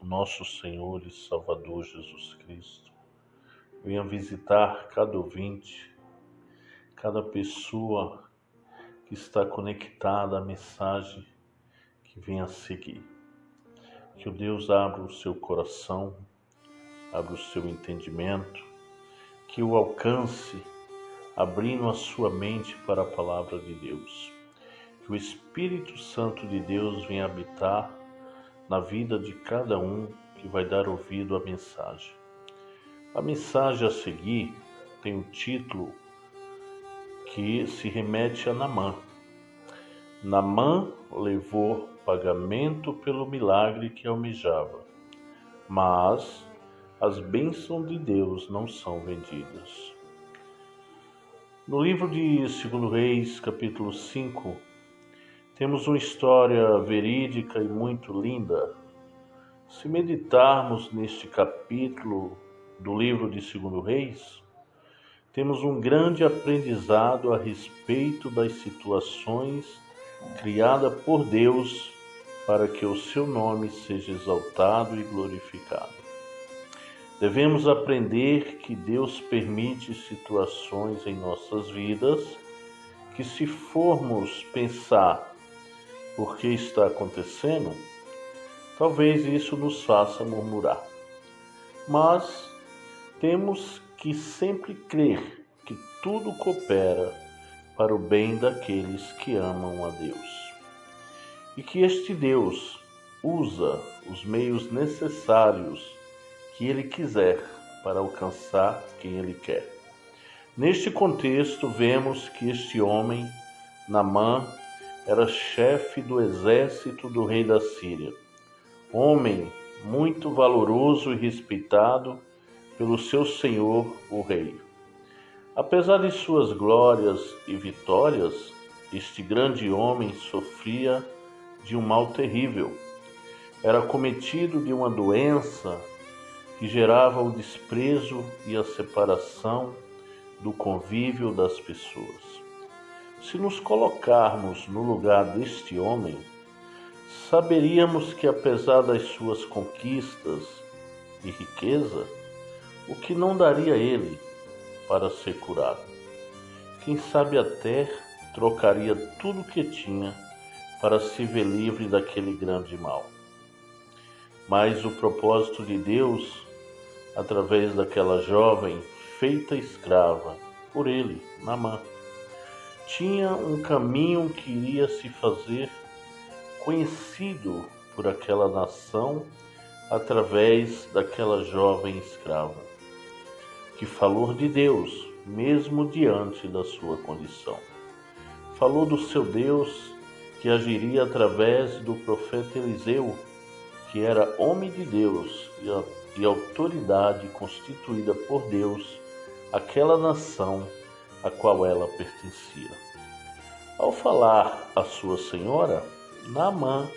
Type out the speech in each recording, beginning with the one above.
o nosso Senhor e Salvador Jesus Cristo venha visitar cada ouvinte, cada pessoa que está conectada à mensagem que venha a seguir. Que o Deus abra o seu coração, abra o seu entendimento, que o alcance, abrindo a sua mente para a palavra de Deus. Que o Espírito Santo de Deus venha habitar na vida de cada um que vai dar ouvido à mensagem. A mensagem a seguir tem um título que se remete a Naamã. Naamã levou pagamento pelo milagre que almejava, mas as bênçãos de Deus não são vendidas. No livro de 2 Reis, capítulo 5, temos uma história verídica e muito linda. Se meditarmos neste capítulo do livro de 2 Reis, temos um grande aprendizado a respeito das situações criadas por Deus para que o seu nome seja exaltado e glorificado. Devemos aprender que Deus permite situações em nossas vidas que, se formos pensar por que está acontecendo, talvez isso nos faça murmurar. Mas temos que sempre crer que tudo coopera para o bem daqueles que amam a Deus. E que este Deus usa os meios necessários que Ele quiser para alcançar quem Ele quer. Neste contexto, vemos que este homem, Naamã, era chefe do exército do rei da Síria. Homem muito valoroso e respeitado pelo seu senhor, o rei. Apesar de suas glórias e vitórias, este grande homem sofria de um mal terrível. Era cometido de uma doença que gerava o desprezo e a separação do convívio das pessoas. Se nos colocarmos no lugar deste homem, saberíamos que, apesar das suas conquistas e riqueza, o que não daria ele para ser curado? Quem sabe até trocaria tudo o que tinha para se ver livre daquele grande mal. Mas o propósito de Deus, através daquela jovem feita escrava por ele, Naamã, tinha um caminho que iria se fazer conhecido por aquela nação através daquela jovem escrava, que falou de Deus, mesmo diante da sua condição. Falou do seu Deus que agiria através do profeta Eliseu, que era homem de Deus e autoridade constituída por Deus, aquela nação a qual ela pertencia. Ao falar à sua senhora, Naamã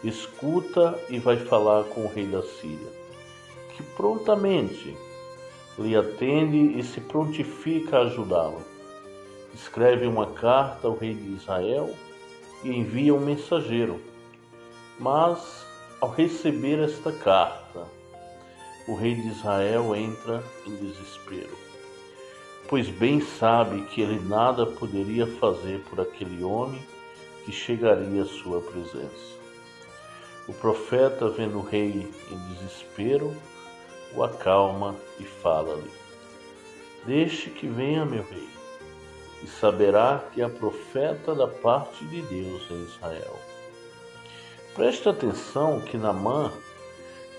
escuta e vai falar com o rei da Síria, que prontamente lhe atende e se prontifica a ajudá-lo. Escreve uma carta ao rei de Israel e envia um mensageiro. Mas, ao receber esta carta, o rei de Israel entra em desespero, pois bem sabe que ele nada poderia fazer por aquele homem que chegaria à sua presença. O profeta, vendo o rei em desespero, o acalma e fala-lhe: Deixe que venha, meu rei, e saberá que há profeta da parte de Deus em Israel. Preste atenção que Naamã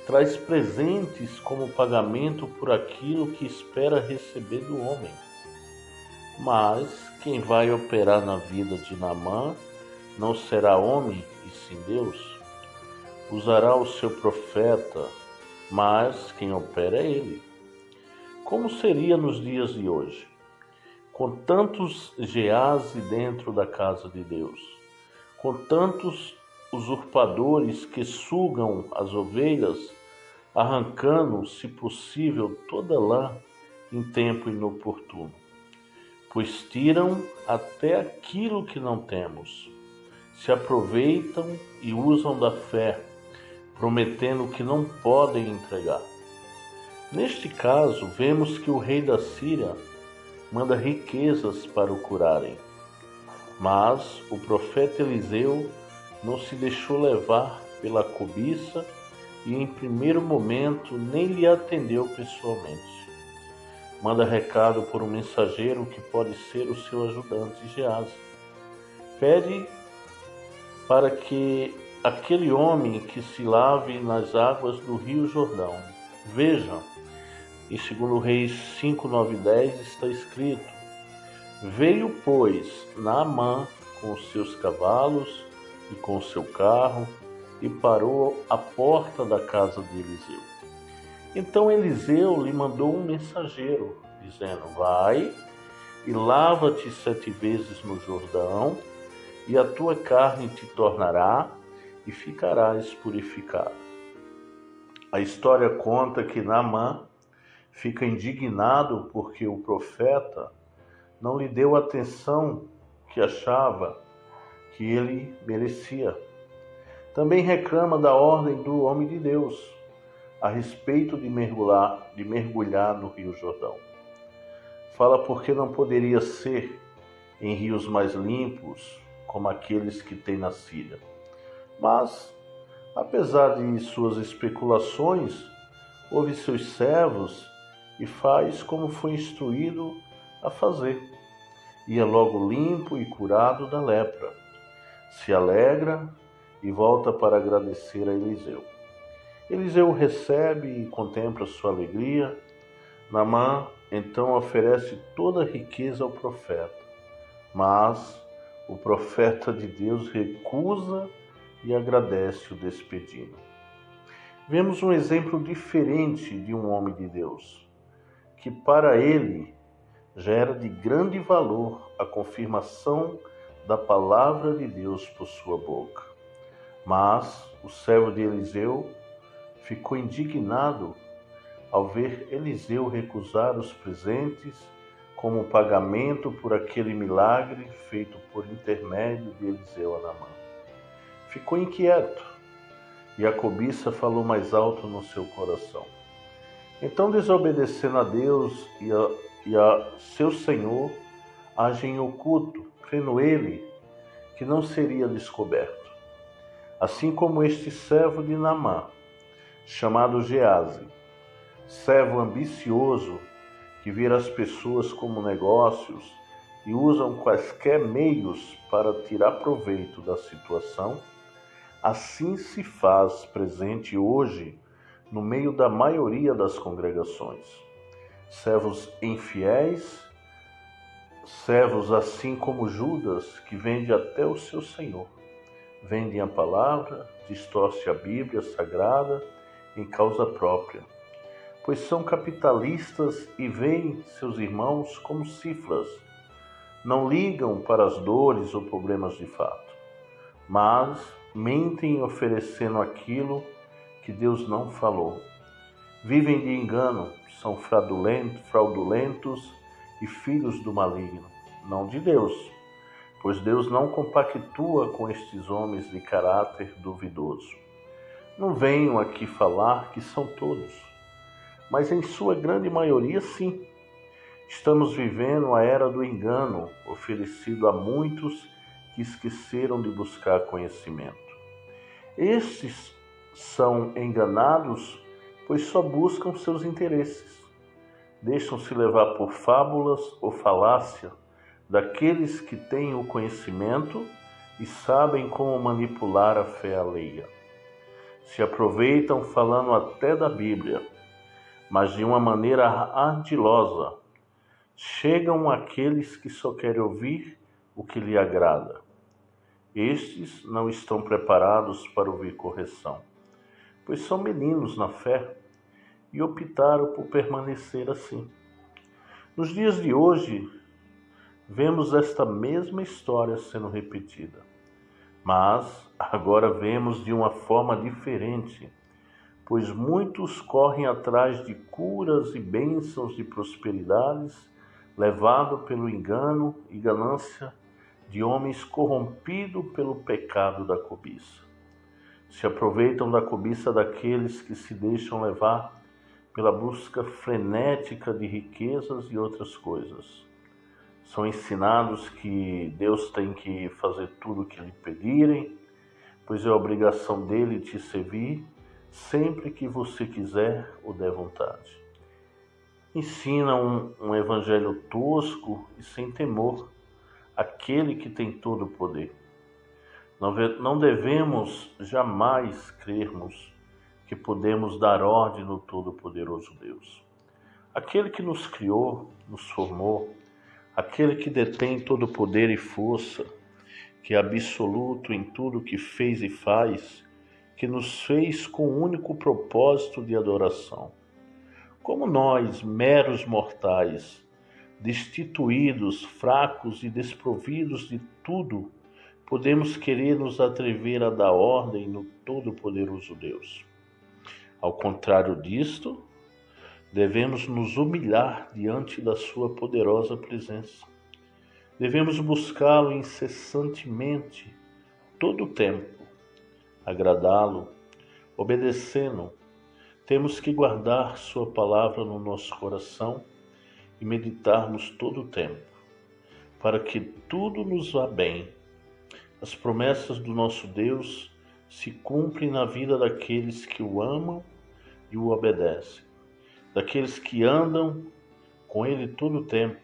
traz presentes como pagamento por aquilo que espera receber do homem. Mas quem vai operar na vida de Naamã não será homem, e sim Deus. Usará o seu profeta, mas quem opera é ele. Como seria nos dias de hoje? Com tantos Geazi dentro da casa de Deus, com tantos usurpadores que sugam as ovelhas, arrancando, se possível, toda lã em tempo inoportuno, pois tiram até aquilo que não temos, se aproveitam e usam da fé prometendo que não podem entregar. Neste caso, vemos que o rei da Síria manda riquezas para o curarem. Mas o profeta Eliseu não se deixou levar pela cobiça e em primeiro momento nem lhe atendeu pessoalmente. Manda recado por um mensageiro que pode ser o seu ajudante Geazi. Pede para que aquele homem que se lave nas águas do rio Jordão. Veja, em 2 Reis 5, 9 e 10 está escrito: Veio, pois, Naamã com os seus cavalos e com o seu carro e parou à porta da casa de Eliseu. Então Eliseu lhe mandou um mensageiro, dizendo: Vai e lava-te 7 vezes no Jordão, e a tua carne te tornará e ficarás purificado. A história conta que Naamã fica indignado porque o profeta não lhe deu a atenção que achava que ele merecia. Também reclama da ordem do homem de Deus a respeito de mergulhar no Rio Jordão. Fala porque não poderia ser em rios mais limpos como aqueles que tem na Síria. Mas, apesar de suas especulações, ouve seus servos e faz como foi instruído a fazer. Ia logo limpo e curado da lepra. Se alegra e volta para agradecer a Eliseu. Eliseu recebe e contempla sua alegria. Naamã então oferece toda a riqueza ao profeta, mas o profeta de Deus recusa e agradece o despedindo. Vemos um exemplo diferente de um homem de Deus, que para ele já era de grande valor a confirmação da palavra de Deus por sua boca. Mas o servo de Eliseu ficou indignado ao ver Eliseu recusar os presentes como pagamento por aquele milagre feito por intermédio de Eliseu a Naamã. Ficou inquieto e a cobiça falou mais alto no seu coração. Então, desobedecendo a Deus e a seu Senhor, age em oculto, crendo ele que não seria descoberto. Assim como este servo de Naamã, chamado Geazi, servo ambicioso que vê as pessoas como negócios e usam quaisquer meios para tirar proveito da situação, assim se faz presente hoje no meio da maioria das congregações. Servos infiéis, servos assim como Judas, que vende até o seu Senhor. Vendem a palavra, distorce a Bíblia Sagrada em causa própria, pois são capitalistas e veem seus irmãos como cifras. Não ligam para as dores ou problemas de fato, mas mentem oferecendo aquilo que Deus não falou. Vivem de engano, são fraudulentos e filhos do maligno, não de Deus, pois Deus não compactua com estes homens de caráter duvidoso. Não venho aqui falar que são todos, mas em sua grande maioria sim. Estamos vivendo a era do engano, oferecido a muitos que esqueceram de buscar conhecimento. Estes são enganados, pois só buscam seus interesses. Deixam-se levar por fábulas ou falácia daqueles que têm o conhecimento e sabem como manipular a fé alheia. Se aproveitam falando até da Bíblia, mas de uma maneira ardilosa. Chegam àqueles que só querem ouvir o que lhe agrada. Estes não estão preparados para ouvir correção, pois são meninos na fé e optaram por permanecer assim. Nos dias de hoje, vemos esta mesma história sendo repetida, mas agora vemos de uma forma diferente, pois muitos correm atrás de curas e bênçãos de prosperidades, levado pelo engano e ganância de homens corrompidos pelo pecado da cobiça. se aproveitam da cobiça daqueles que se deixam levar pela busca frenética de riquezas e outras coisas. São ensinados que Deus tem que fazer tudo o que lhe pedirem, pois é obrigação dele te servir sempre que você quiser ou der vontade. Ensina um evangelho tosco e sem temor, aquele que tem todo o poder. Não devemos jamais crermos que podemos dar ordem no Todo-Poderoso Deus. Aquele que nos criou, nos formou, aquele que detém todo o poder e força, que é absoluto em tudo que fez e faz, que nos fez com o único propósito de adoração. Como nós, meros mortais, destituídos, fracos e desprovidos de tudo, podemos querer nos atrever a dar ordem no Todo-Poderoso Deus? Ao contrário disto, devemos nos humilhar diante da sua poderosa presença. Devemos buscá-lo incessantemente, todo o tempo, agradá-lo, obedecê-lo. Temos que guardar sua palavra no nosso coração e meditarmos todo o tempo, para que tudo nos vá bem. As promessas do nosso Deus se cumprem na vida daqueles que o amam e o obedecem, daqueles que andam com ele todo o tempo,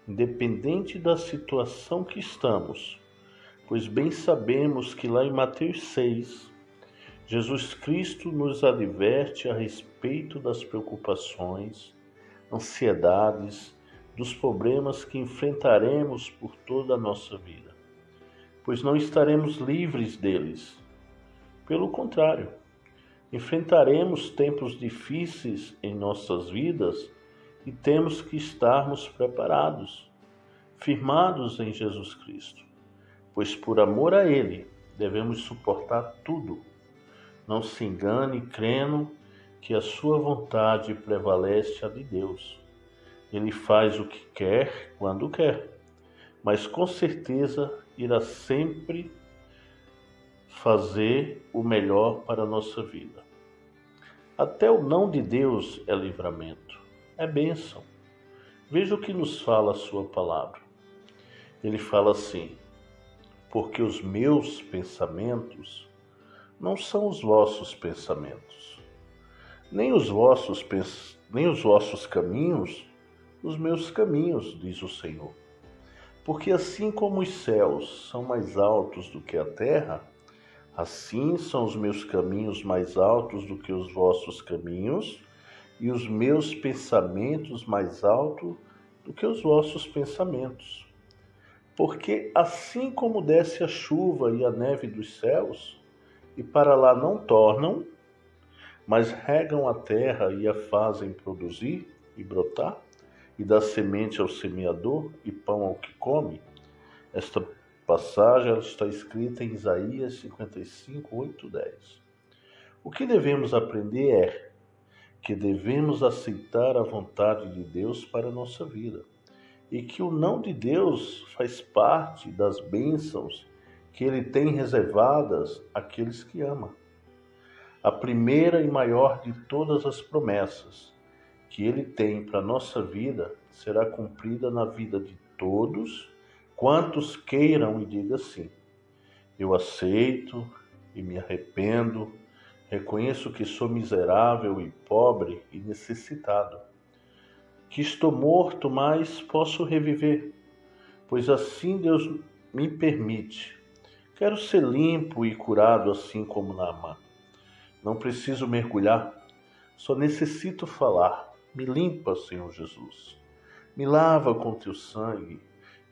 independente da situação que estamos, pois bem sabemos que lá em Mateus 6, Jesus Cristo nos adverte a respeito das preocupações, ansiedades, dos problemas que enfrentaremos por toda a nossa vida, pois não estaremos livres deles. Pelo contrário, enfrentaremos tempos difíceis em nossas vidas e temos que estarmos preparados, firmados em Jesus Cristo, pois por amor a Ele devemos suportar tudo. Não se engane crendo que a sua vontade prevalece a de Deus. Ele faz o que quer, quando quer, mas com certeza irá sempre fazer o melhor para a nossa vida. Até o não de Deus é livramento, é bênção. Veja o que nos fala a sua palavra. Ele fala assim: porque os meus pensamentos não são os vossos pensamentos, nem os vossos caminhos, os meus caminhos, diz o Senhor. Porque assim como os céus são mais altos do que a terra, assim são os meus caminhos mais altos do que os vossos caminhos, e os meus pensamentos mais altos do que os vossos pensamentos. Porque assim como desce a chuva e a neve dos céus, e para lá não tornam, mas regam a terra e a fazem produzir e brotar, e dá semente ao semeador e pão ao que come. Esta passagem está escrita em Isaías 55, 8, 10. O que devemos aprender é que devemos aceitar a vontade de Deus para a nossa vida, e que o não de Deus faz parte das bênçãos que Ele tem reservadas àqueles que ama. A primeira e maior de todas as promessas que Ele tem para a nossa vida será cumprida na vida de todos quantos queiram e digam assim: eu aceito e me arrependo, reconheço que sou miserável e pobre e necessitado, que estou morto, mas posso reviver, pois assim Deus me permite. Quero ser limpo e curado assim como Naamã. Não preciso mergulhar, só necessito falar. Me limpa, Senhor Jesus. Me lava com teu sangue.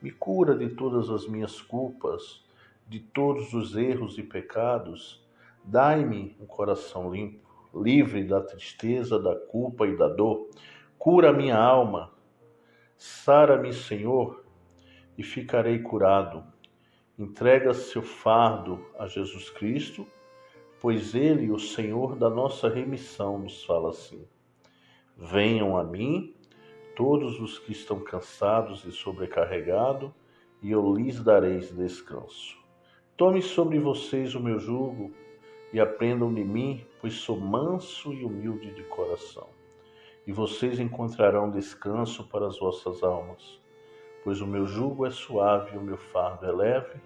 Me cura de todas as minhas culpas, de todos os erros e pecados. Dai-me um coração limpo, livre da tristeza, da culpa e da dor. Cura a minha alma. Sara-me, Senhor, e ficarei curado. Entrega seu fardo a Jesus Cristo, pois Ele, o Senhor da nossa remissão, nos fala assim: venham a mim, todos os que estão cansados e sobrecarregados, e eu lhes darei descanso. Tome sobre vocês o meu jugo e aprendam de mim, pois sou manso e humilde de coração. E vocês encontrarão descanso para as vossas almas, pois o meu jugo é suave e o meu fardo é leve.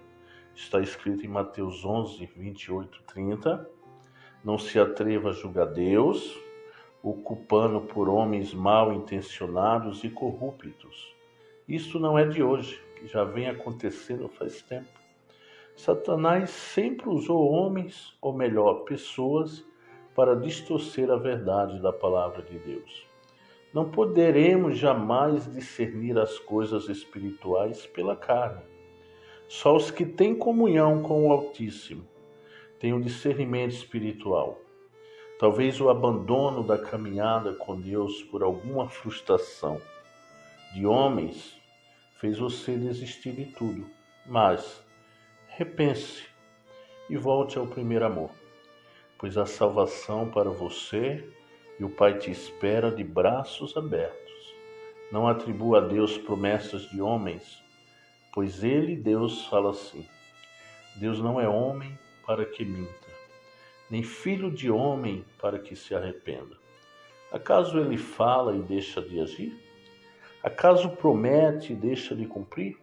Está escrito em Mateus 11, 28, 30. Não se atreva a julgar Deus, o culpando por homens mal intencionados e corruptos. Isto não é de hoje, já vem acontecendo faz tempo. Satanás sempre usou homens, ou melhor, pessoas, para distorcer a verdade da palavra de Deus. Não poderemos jamais discernir as coisas espirituais pela carne. Só os que têm comunhão com o Altíssimo têm um discernimento espiritual. Talvez o abandono da caminhada com Deus por alguma frustração de homens fez você desistir de tudo, mas repense e volte ao primeiro amor, pois há salvação para você e o Pai te espera de braços abertos. Não atribua a Deus promessas de homens, pois Ele, Deus, fala assim: Deus não é homem para que minta, nem filho de homem para que se arrependa. Acaso Ele fala e deixa de agir? Acaso promete e deixa de cumprir?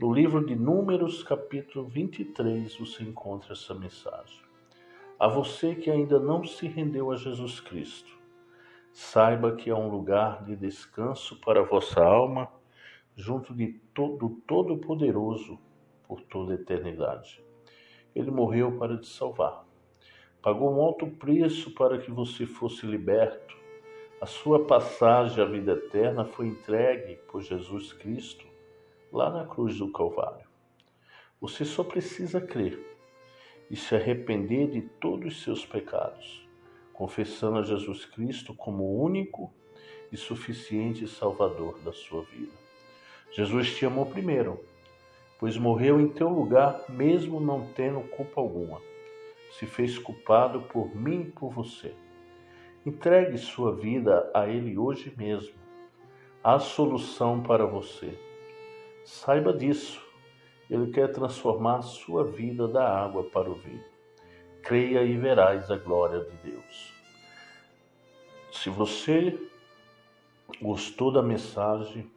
No livro de Números, capítulo 23, você encontra essa mensagem. A você que ainda não se rendeu a Jesus Cristo, saiba que há um lugar de descanso para a vossa alma, junto do Todo-Poderoso por toda a eternidade. Ele morreu para te salvar. Pagou um alto preço para que você fosse liberto. A sua passagem à vida eterna foi entregue por Jesus Cristo lá na cruz do Calvário. Você só precisa crer e se arrepender de todos os seus pecados, confessando a Jesus Cristo como o único e suficiente Salvador da sua vida. Jesus te amou primeiro, pois morreu em teu lugar, mesmo não tendo culpa alguma. Se fez culpado por mim e por você. Entregue sua vida a Ele hoje mesmo. Há solução para você. Saiba disso. Ele quer transformar sua vida da água para o vinho. Creia e verás a glória de Deus. Se você gostou da mensagem,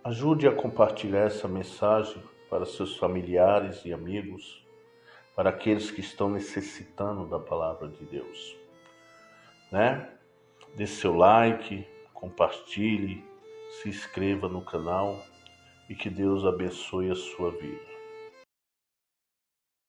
ajude a compartilhar essa mensagem para seus familiares e amigos, para aqueles que estão necessitando da palavra de Deus. Dê seu like, compartilhe, se inscreva no canal e que Deus abençoe a sua vida.